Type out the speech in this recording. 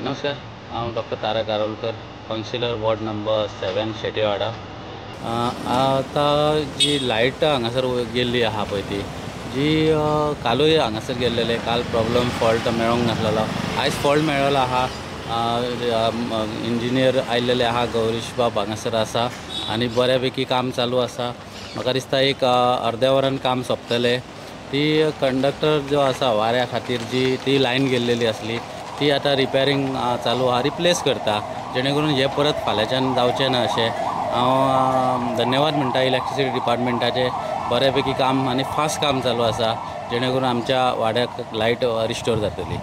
नमस्कार, हांव डॉक्टर तारक Arolkar, councillor ward number 7 शेटेवाडा। आतां जी लायट हांगासर गेल्ली आहा पळय ती जी कालूय हांगासर गेल्लेले, काल प्रॉब्लम फॉल्ट मेळोंक नासलेलो, आयज फॉल्ट मेळ्ळेलो आहा। इंजिनियर आयिल्लेले आहा, गौरीश बाब हांगासर आसा आनी बऱ्यापैकी काम चालू आसा। म्हाका दिसता एक अर्द्या वरान काम सोंपतलें। ती कंडक्टर जो आसा वाऱ्या खातीर जी ती लायन गेल्लेली आसली ती आतां रिपेरींग चालू आहा, रिप्लेस करता, जेणे करून हे परत फाल्यांच्यान जावचें ना अशें। हांव धन्यवाद म्हणटा इलेक्ट्रिसिटी डिपार्टमेंटाचे, बऱ्यापैकी काम आनी फास्ट काम चालू आसा, जेणे करून आमच्या वाड्याक लायट रिस्टोर जातली।